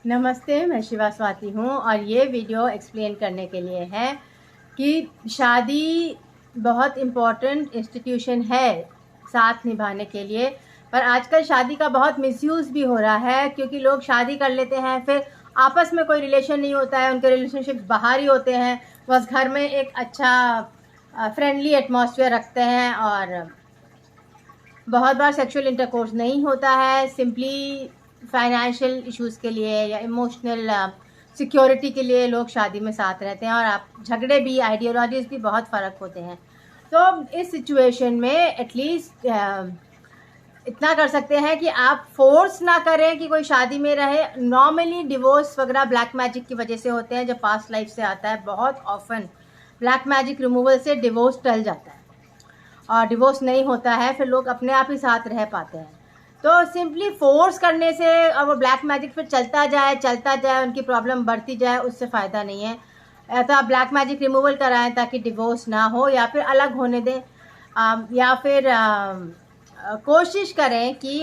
नमस्ते, मैं शिवा स्वाति हूँ और ये वीडियो एक्सप्लेन करने के लिए है कि शादी बहुत इम्पोर्टेंट इंस्टीट्यूशन है साथ निभाने के लिए। पर आजकल शादी का बहुत मिसयूज़ भी हो रहा है क्योंकि लोग शादी कर लेते हैं, फिर आपस में कोई रिलेशन नहीं होता है, उनके रिलेशनशिप बाहर ही होते हैं। बस घर में एक अच्छा फ्रेंडली एटमॉस्फेयर रखते हैं और बहुत बार सेक्सुअल इंटरकोर्स नहीं होता है, सिंपली फाइनेंशियल इश्यूज़ के लिए या इमोशनल सिक्योरिटी के लिए लोग शादी में साथ रहते हैं और आप झगड़े भी, आइडियोलॉजीज़ भी बहुत फ़र्क होते हैं। तो इस सिचुएशन में एटलीस्ट इतना कर सकते हैं कि आप फोर्स ना करें कि कोई शादी में रहे। नॉर्मली डिवोर्स वगैरह ब्लैक मैजिक की वजह से होते हैं, जब पास्ट लाइफ से आता है। बहुत ऑफन ब्लैक मैजिक रिमूवल से डिवोर्स टल जाता है और डिवोर्स नहीं होता है, फिर लोग अपने आप ही साथ रह पाते हैं। तो सिंपली फोर्स करने से अब वो ब्लैक मैजिक फिर चलता जाए, उनकी प्रॉब्लम बढ़ती जाए, उससे फ़ायदा नहीं है। तो आप ब्लैक मैजिक रिमूवल कराएं ताकि डिवोर्स ना हो या फिर अलग होने दें, या फिर कोशिश करें कि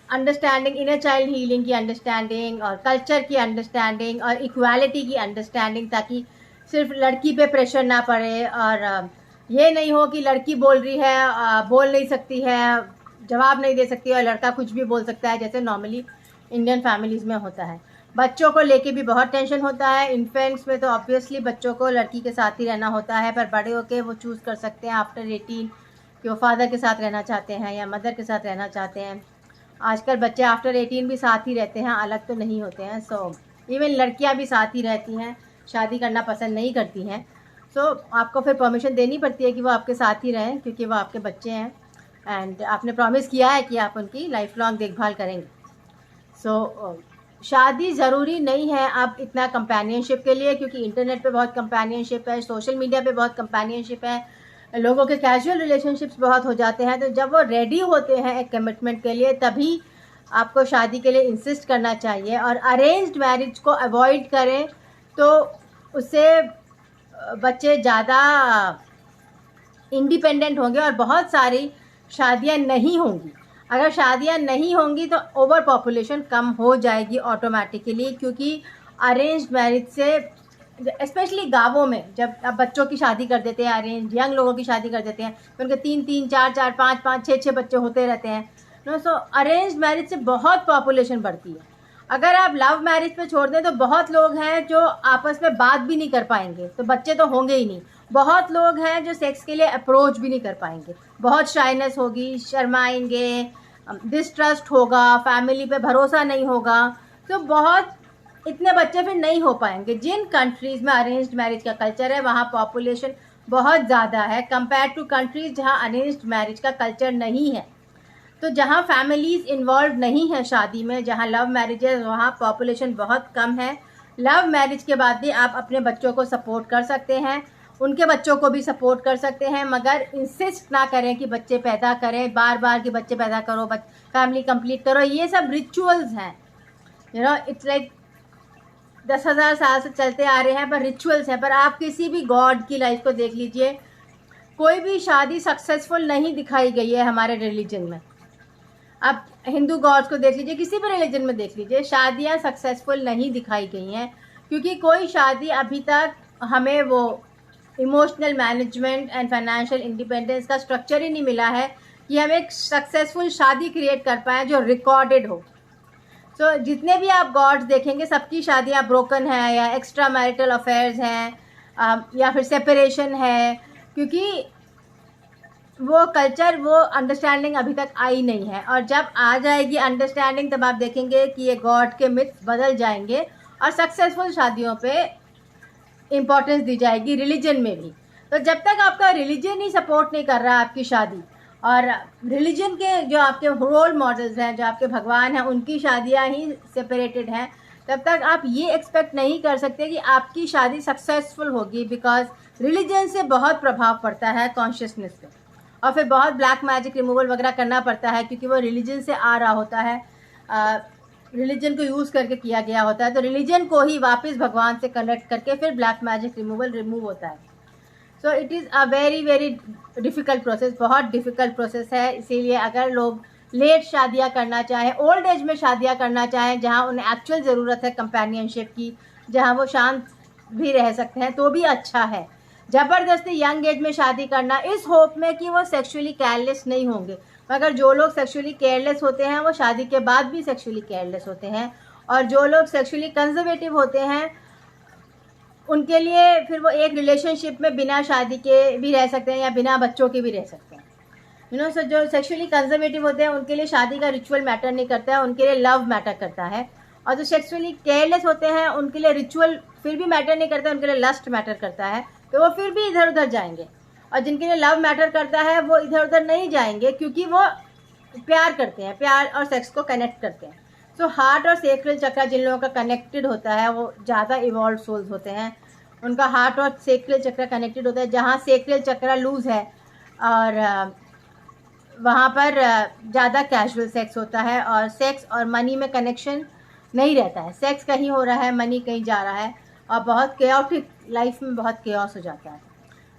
अंडरस्टैंडिंग, इनर चाइल्ड हीलिंग की अंडरस्टैंडिंग और कल्चर की अंडरस्टैंडिंग और इक्वालिटी की अंडरस्टैंडिंग, ताकि सिर्फ लड़की पे प्रेशर ना पड़े और ये नहीं हो कि लड़की बोल रही है, बोल नहीं सकती है, जवाब नहीं दे सकती है और लड़का कुछ भी बोल सकता है, जैसे नॉर्मली इंडियन फैमिलीज़ में होता है। बच्चों को लेके भी बहुत टेंशन होता है। इन्फेंट्स में तो ऑब्वियसली बच्चों को लड़की के साथ ही रहना होता है, पर बड़े होके वो चूज़ कर सकते हैं आफ्टर 18 कि वो फादर के साथ रहना चाहते हैं या मदर के साथ रहना चाहते हैं। आजकल बच्चे आफ्टर 18 भी साथ ही रहते हैं, अलग तो नहीं होते हैं। सो इवन लड़कियां भी साथ ही रहती हैं, शादी करना पसंद नहीं करती हैं। सो आपको फिर परमिशन देनी पड़ती है कि वो आपके साथ ही रहें क्योंकि वो आपके बच्चे हैं एंड आपने प्रॉमिस किया है कि आप उनकी लाइफ लॉन्ग देखभाल करेंगे। सो शादी ज़रूरी नहीं है अब इतना कंपेनियनशिप के लिए, क्योंकि इंटरनेट पे बहुत कंपेनियनशिप है, सोशल मीडिया पे बहुत कंपेनियनशिप है, लोगों के कैजुअल रिलेशनशिप्स बहुत हो जाते हैं। तो जब वो रेडी होते हैं एक कमिटमेंट के लिए, तभी आपको शादी के लिए इंसिस्ट करना चाहिए। और अरेंज्ड मैरिज को अवॉइड करें तो उससे बच्चे ज़्यादा इंडिपेंडेंट होंगे और बहुत सारी शादियां नहीं होंगी। अगर शादियां नहीं होंगी तो ओवर पॉपुलेशन कम हो जाएगी ऑटोमेटिकली, क्योंकि अरेंज्ड मैरिज से स्पेशली गांवों में जब अब बच्चों की शादी कर देते हैं, अरेंज यंग लोगों की शादी कर देते हैं, तो उनके 3-3, 4-4, 5-5, 6-6 बच्चे होते रहते हैं नो। सो अरेंज मैरिज से बहुत पॉपुलेशन बढ़ती है। अगर आप लव मैरिज पे छोड़ दें तो बहुत लोग हैं जो आपस में बात भी नहीं कर पाएंगे, तो बच्चे तो होंगे ही नहीं। बहुत लोग हैं जो सेक्स के लिए अप्रोच भी नहीं कर पाएंगे, बहुत शाइनेस होगी, शर्माएंगे, डिस्ट्रस्ट होगा, फैमिली पे भरोसा नहीं होगा। तो बहुत इतने बच्चे फिर नहीं हो पाएंगे। जिन कंट्रीज़ में अरेंज्ड मैरिज का कल्चर है वहाँ पॉपुलेशन बहुत ज़्यादा है कंपेयर टू कंट्रीज़ जहाँ अरेंज्ड मैरिज का कल्चर नहीं है। तो जहाँ फैमिलीज़ इन्वॉल्व नहीं है शादी में, जहाँ लव मैरिज है, वहाँ पॉपुलेशन बहुत कम है। लव मैरिज के बाद भी आप अपने बच्चों को सपोर्ट कर सकते हैं, उनके बच्चों को भी सपोर्ट कर सकते हैं, मगर इंसिस्ट ना करें कि बच्चे पैदा करें, बार बार कि बच्चे पैदा करो, फैमिली कंप्लीट करो। ये सब रिचुअल्स हैं, इट्स लाइक 10,000 साल से चलते आ रहे हैं, पर रिचुअल्स हैं। पर आप किसी भी गॉड की लाइफ को देख लीजिए, कोई भी शादी सक्सेसफुल नहीं दिखाई गई है हमारे रिलीजन में। अब हिंदू गॉड्स को देख लीजिए, किसी भी रिलीजन में देख लीजिए, शादियां सक्सेसफुल नहीं दिखाई गई हैं, क्योंकि कोई शादी अभी तक हमें वो emotional management and financial independence का स्ट्रक्चर ही नहीं मिला है कि हम एक सक्सेसफुल शादी क्रिएट कर पाएँ जो रिकॉर्डेड हो। तो जितने भी आप गॉड्स देखेंगे, सबकी शादियां ब्रोकन है या एक्स्ट्रा मैरिटल अफेयर्स हैं, या फिर सेपरेशन है, क्योंकि वो कल्चर, वो अंडरस्टैंडिंग अभी तक आई नहीं है। और जब आ जाएगी अंडरस्टैंडिंग, तब आप देखेंगे कि ये गॉड के मिथ्स बदल जाएंगे और सक्सेसफुल शादियों पे इम्पोर्टेंस दी जाएगी, रिलीजन में भी। तो जब तक आपका रिलीजन ही सपोर्ट नहीं कर रहा आपकी शादी, और रिलीजन के जो आपके रोल मॉडल्स हैं, जो आपके भगवान हैं, उनकी शादियां ही सेपरेटेड हैं, तब तक आप ये एक्सपेक्ट नहीं कर सकते कि आपकी शादी सक्सेसफुल होगी, बिकॉज रिलीजन से बहुत प्रभाव पड़ता है कॉन्शियसनेस पे। और फिर बहुत ब्लैक मैजिक रिमूवल वगैरह करना पड़ता है, क्योंकि वो रिलीजन से आ रहा होता है, रिलीजन को यूज़ करके किया गया होता है। तो रिलीजन को ही वापस भगवान से कनेक्ट करके फिर ब्लैक मैजिक रिमूव होता है। So it is a very very difficult process, बहुत डिफ़िकल्ट प्रोसेस है। इसीलिए अगर लोग लेट शादियां करना चाहें, ओल्ड एज में शादियां करना चाहें जहां उन्हें एक्चुअल ज़रूरत है कंपेनियनशिप की, जहां वो शांत भी रह सकते हैं, तो भी अच्छा है। ज़बरदस्ती यंग एज में शादी करना इस होप में कि वो सेक्सुअली केयरलेस नहीं होंगे, मगर जो लोग सेक्सुअली केयरलेस होते हैं वो शादी के बाद भी सेक्सुअली केयरलेस होते हैं, और जो लोग सेक्सुअली कंजर्वेटिव होते हैं उनके लिए फिर वो एक रिलेशनशिप में बिना शादी के भी रह सकते हैं या बिना बच्चों के भी रह सकते हैं। सो जो सेक्सुअली कंजर्वेटिव होते हैं उनके लिए शादी का रिचुअल मैटर नहीं करता है, उनके लिए लव मैटर करता है। और जो सेक्सुअली केयरलेस होते हैं उनके लिए रिचुअल फिर भी मैटर नहीं करता है, उनके लिए लस्ट मैटर करता है, तो वो फिर भी इधर उधर जाएंगे। और जिनके लिए लव मैटर करता है वो इधर उधर नहीं जाएंगे क्योंकि वो प्यार करते हैं, प्यार और सेक्स को कनेक्ट करते हैं। सो हार्ट और सेक्रल चक्र जिन लोगों का कनेक्टेड होता है वो ज़्यादा इवॉल्व सोल्स होते हैं, उनका हार्ट और सेक्रल चक्र कनेक्टेड होता है। जहाँ सेक्रल चक्र लूज है और वहाँ पर ज़्यादा कैजुअल सेक्स होता है और सेक्स और मनी में कनेक्शन नहीं रहता है, सेक्स कहीं हो रहा है, मनी कहीं जा रहा है और बहुत केओटिक लाइफ में बहुत केओस हो जाता है।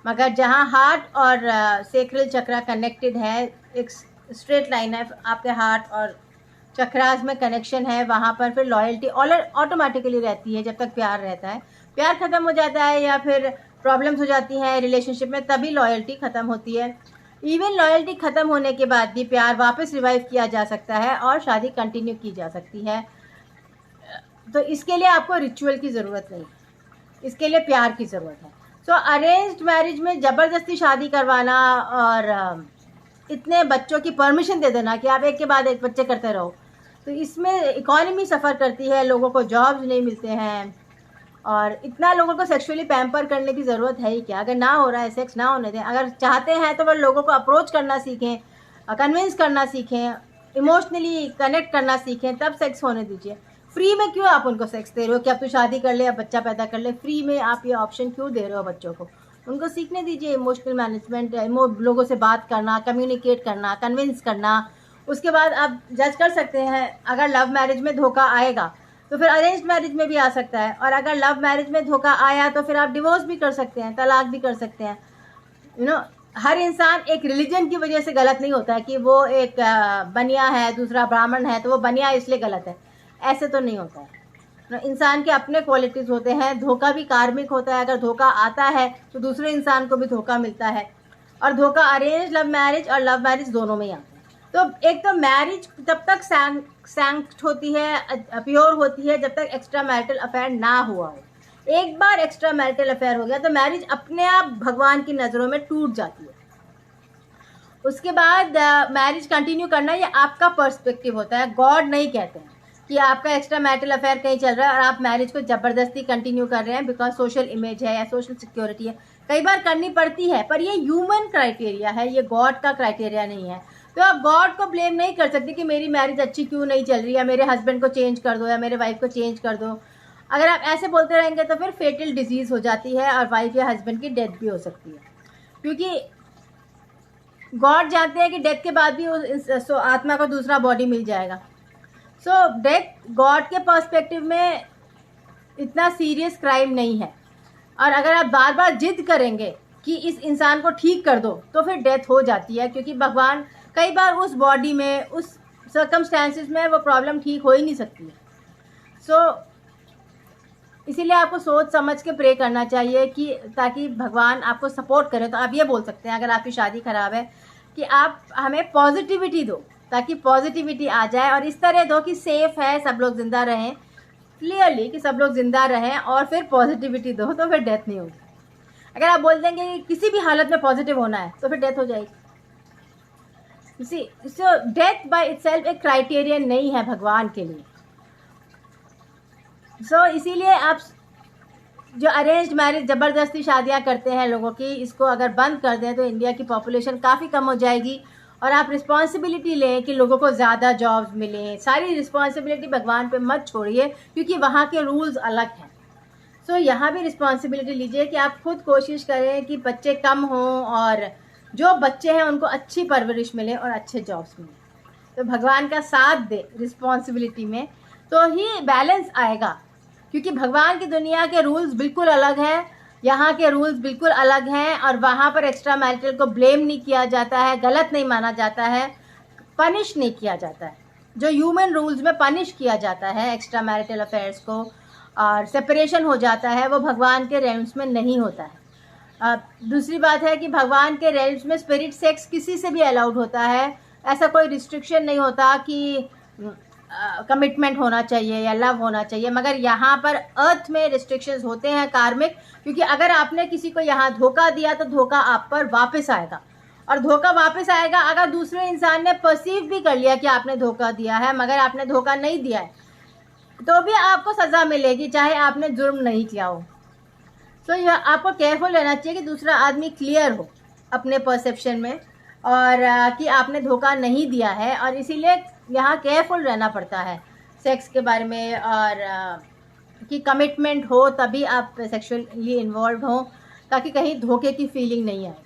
मगर जहाँ हार्ट और सेक्रल चक्र कनेक्टेड है, एक स्ट्रेट लाइन है, आपके हार्ट और चक्रास में कनेक्शन है, वहाँ पर फिर लॉयल्टी ऑटोमेटिकली रहती है। जब तक प्यार रहता है, प्यार ख़त्म हो जाता है या फिर प्रॉब्लम्स हो जाती हैं रिलेशनशिप में, तभी लॉयल्टी ख़त्म होती है। इवन लॉयल्टी ख़त्म होने के बाद भी प्यार वापस रिवाइव किया जा सकता है और शादी कंटिन्यू की जा सकती है। तो इसके लिए आपको रिचुअल की ज़रूरत नहीं, इसके लिए प्यार की ज़रूरत है। सो अरेंज्ड मैरिज में ज़बरदस्ती शादी करवाना और इतने बच्चों की परमिशन दे देना कि आप एक के बाद एक बच्चे करते रहो, तो इसमें इकॉनमी सफ़र करती है, लोगों को जॉब्स नहीं मिलते हैं और इतना लोगों को सेक्सुअली पैम्पर करने की ज़रूरत है ही क्या। अगर ना हो रहा है सेक्स, ना होने दें। अगर चाहते हैं तो वो लोगों को अप्रोच करना सीखें, कन्विंस करना सीखें, इमोशनली कनेक्ट करना सीखें, तब सेक्स होने दीजिए। फ्री में क्यों आप उनको सेक्स दे रहे हो कि अब तू शादी कर ले, अब बच्चा पैदा कर ले? फ्री में आप ये ऑप्शन क्यों दे रहे हो बच्चों को? उनको सीखने दीजिए इमोशनल मैनेजमेंट, लोगों से बात करना, कम्युनिकेट करना, कन्विंस करना। उसके बाद आप जज कर सकते हैं। अगर लव मैरिज में धोखा आएगा तो फिर अरेंज मैरिज में भी आ सकता है, और अगर लव मैरिज में धोखा आया तो फिर आप डिवोर्स भी कर सकते हैं, तलाक भी कर सकते हैं। हर इंसान एक रिलीजन की वजह से गलत नहीं होता है कि वो एक बनिया है, दूसरा ब्राह्मण है तो वो बनिया इसलिए गलत है, ऐसे तो नहीं होता है। इंसान के अपने क्वालिटीज़ होते हैं। धोखा भी कार्मिक होता है, अगर धोखा आता है तो दूसरे इंसान को भी धोखा मिलता है, और धोखा अरेंज लव मैरिज और लव मैरिज दोनों में ही आता है। तो एक तो मैरिज तब तक सैंक्ट होती है, प्योर होती है, जब तक एक्स्ट्रा मैरिटल अफेयर ना हुआ हो। एक बार एक्स्ट्रा मैरिटल अफेयर हो गया तो मैरिज अपने आप भगवान की नज़रों में टूट जाती है। उसके बाद मैरिज कंटिन्यू करना ये आपका पर्सपेक्टिव होता है, गॉड नहीं कहते हैं कि आपका एक्स्ट्रा मैरिटल अफेयर कहीं चल रहा है और आप मैरिज को ज़बरदस्ती कंटिन्यू कर रहे हैं बिकॉज सोशल इमेज है या सोशल सिक्योरिटी है। कई बार करनी पड़ती है, पर ये ह्यूमन क्राइटेरिया है, ये गॉड का क्राइटेरिया नहीं है। तो आप गॉड को ब्लेम नहीं कर सकते कि मेरी मैरिज अच्छी क्यों नहीं चल रही है, मेरे हस्बैंड को चेंज कर दो या मेरे वाइफ को चेंज कर दो। अगर आप ऐसे बोलते रहेंगे तो फिर फेटल डिजीज़ हो जाती है और वाइफ या हस्बैंड की डेथ भी हो सकती है, क्योंकि गॉड जानते हैं कि डेथ के बाद भी उस आत्मा को दूसरा बॉडी मिल जाएगा। सो डेथ गॉड के पर्सपेक्टिव में इतना सीरियस क्राइम नहीं है। और अगर आप बार बार जिद करेंगे कि इस इंसान को ठीक कर दो तो फिर डेथ हो जाती है, क्योंकि भगवान कई बार उस बॉडी में, उस सर्कमस्टेंसेस में वो प्रॉब्लम ठीक हो ही नहीं सकती है। सो इसीलिए आपको सोच समझ के प्रे करना चाहिए कि ताकि भगवान आपको सपोर्ट करें। तो आप ये बोल सकते हैं अगर आपकी शादी ख़राब है कि आप हमें पॉजिटिविटी दो, ताकि पॉजिटिविटी आ जाए, और इस तरह दो कि सेफ़ है, सब लोग ज़िंदा रहें, क्लियरली कि सब लोग ज़िंदा रहें, और फिर पॉजिटिविटी दो तो फिर डेथ नहीं होगी। अगर आप बोल देंगे कि किसी भी हालत में पॉजिटिव होना है तो फिर डेथ हो जाएगी। सो डेथ बाय इटसेल्फ एक क्राइटेरियन नहीं है भगवान के लिए। सो इसीलिए आप जो अरेंज मैरिज ज़बरदस्ती शादियां करते हैं लोगों की, इसको अगर बंद कर दें तो इंडिया की पॉपुलेशन काफ़ी कम हो जाएगी। और आप रिस्पॉन्सिबिलिटी लें कि लोगों को ज़्यादा जॉब्स मिलें। सारी रिस्पॉन्सिबिलिटी भगवान पे मत छोड़िए, क्योंकि वहाँ के रूल्स अलग हैं। सो यहाँ भी रिस्पॉन्सिबिलिटी लीजिए कि आप खुद कोशिश करें कि बच्चे कम हों और जो बच्चे हैं उनको अच्छी परवरिश मिले और अच्छे जॉब्स मिले। तो भगवान का साथ दे रिस्पॉन्सिबिलिटी में, तो ही बैलेंस आएगा। क्योंकि भगवान की दुनिया के रूल्स बिल्कुल अलग हैं, यहाँ के रूल्स बिल्कुल अलग हैं, और वहाँ पर एक्स्ट्रा मैरिटल को ब्लेम नहीं किया जाता है, गलत नहीं माना जाता है। पनिश नहीं किया जाता है, जो ह्यूमन रूल्स में पनिश किया जाता है एक्स्ट्रा मैरिटल अफेयर्स को और सेपरेशन हो जाता है, वो भगवान के रेल्म्स में नहीं होता है। दूसरी बात है कि भगवान के रेल्म्स में स्पिरिट सेक्स किसी से भी अलाउड होता है, ऐसा कोई रिस्ट्रिक्शन नहीं होता कि कमिटमेंट होना चाहिए या लव होना चाहिए। मगर यहाँ पर अर्थ में रिस्ट्रिक्शंस होते हैं कार्मिक, क्योंकि अगर आपने किसी को यहाँ धोखा दिया तो धोखा आप पर वापस आएगा, और धोखा वापस आएगा अगर दूसरे इंसान ने परसीव भी कर लिया कि आपने धोखा दिया है मगर आपने धोखा नहीं दिया है तो भी आपको सज़ा मिलेगी, चाहे आपने जुर्म नहीं किया हो। तो यह आपको केयरफुल रहना चाहिए कि दूसरा आदमी क्लियर हो अपने परसेप्शन में और कि आपने धोखा नहीं दिया है, और इसीलिए यहाँ केयरफुल रहना पड़ता है सेक्स के बारे में, और कि कमिटमेंट हो तभी आप सेक्सुअली इन्वॉल्व हो, ताकि कहीं धोखे की फीलिंग नहीं आए।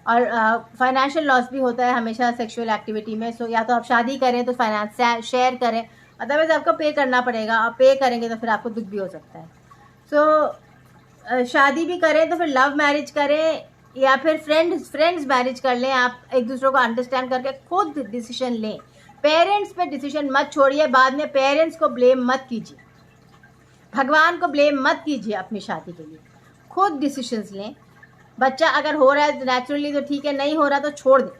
और फाइनेंशियल लॉस भी होता है हमेशा सेक्सुअल एक्टिविटी में। सो या तो आप शादी करें तो फाइनेंस शेयर करें, अदरवाइज आपको पे करना पड़ेगा, आप पे करेंगे तो फिर आपको दुख भी हो सकता है। सो शादी भी करें तो फिर लव मैरिज करें या फिर फ्रेंड्स मैरिज कर लें, आप एक दूसरे को अंडरस्टैंड करके खुद डिसीजन लें। पेरेंट्स पे डिसीजन मत छोड़िए, बाद में पेरेंट्स को ब्लेम मत कीजिए, भगवान को ब्लेम मत कीजिए अपनी शादी के लिए, खुद डिसीजंस लें। बच्चा अगर हो रहा है तो नेचुरली तो ठीक है, नहीं हो रहा तो छोड़ दें,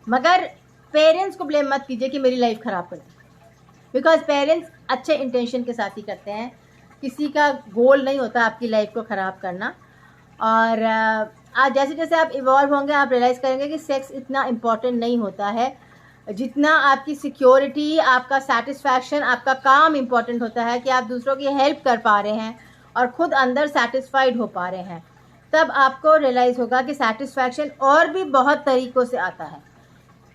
मगर पेरेंट्स को ब्लेम मत कीजिए कि मेरी लाइफ ख़राब कर दी, बिकॉज पेरेंट्स अच्छे इंटेंशन के साथ ही करते हैं, किसी का गोल नहीं होता आपकी लाइफ को ख़राब करना। और आज जैसे जैसे आप इवॉल्व होंगे आप रियलाइज़ करेंगे कि सेक्स इतना इम्पॉर्टेंट नहीं होता है जितना आपकी सिक्योरिटी, आपका सेटिस्फैक्शन, आपका काम इम्पॉर्टेंट होता है, कि आप दूसरों की हेल्प कर पा रहे हैं और ख़ुद अंदर सेटिस्फाइड हो पा रहे हैं। तब आपको रियलाइज़ होगा कि सेटिस्फैक्शन और भी बहुत तरीक़ों से आता है।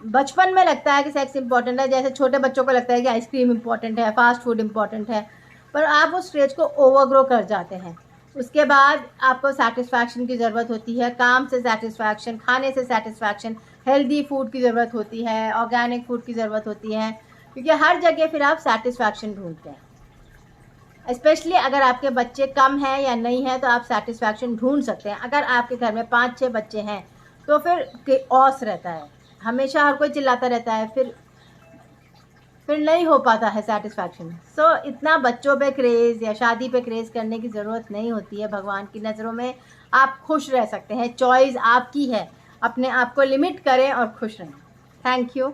बचपन में लगता है कि सेक्स इम्पॉर्टेंट है, जैसे छोटे बच्चों को लगता है कि आइसक्रीम इम्पॉर्टेंट है, फास्ट फूड इम्पॉर्टेंट है, पर आप उस स्टेज को ओवरग्रो कर जाते हैं। उसके बाद आपको सेटिस्फैक्शन की ज़रूरत होती है, काम से सेटिस्फैक्शन, खाने से सेटिस्फैक्शन, हेल्दी फूड की ज़रूरत होती है, ऑर्गेनिक फूड की ज़रूरत होती है, क्योंकि हर जगह फिर आप सेटिस्फैक्शन ढूंढते हैं। स्पेशली अगर आपके बच्चे कम हैं या नहीं हैं तो आप सेटिस्फैक्शन ढूंढ सकते हैं। अगर आपके घर में 5-6 बच्चे हैं तो फिर ऑस रहता है, हमेशा हर कोई चिल्लाता रहता है, फिर नहीं हो पाता है सेटिस्फैक्शन। सो इतना बच्चों पे क्रेज़ या शादी पे क्रेज़ करने की ज़रूरत नहीं होती है। भगवान की नज़रों में आप खुश रह सकते हैं, चॉइस आपकी है, अपने आप को लिमिट करें और खुश रहें। Thank you.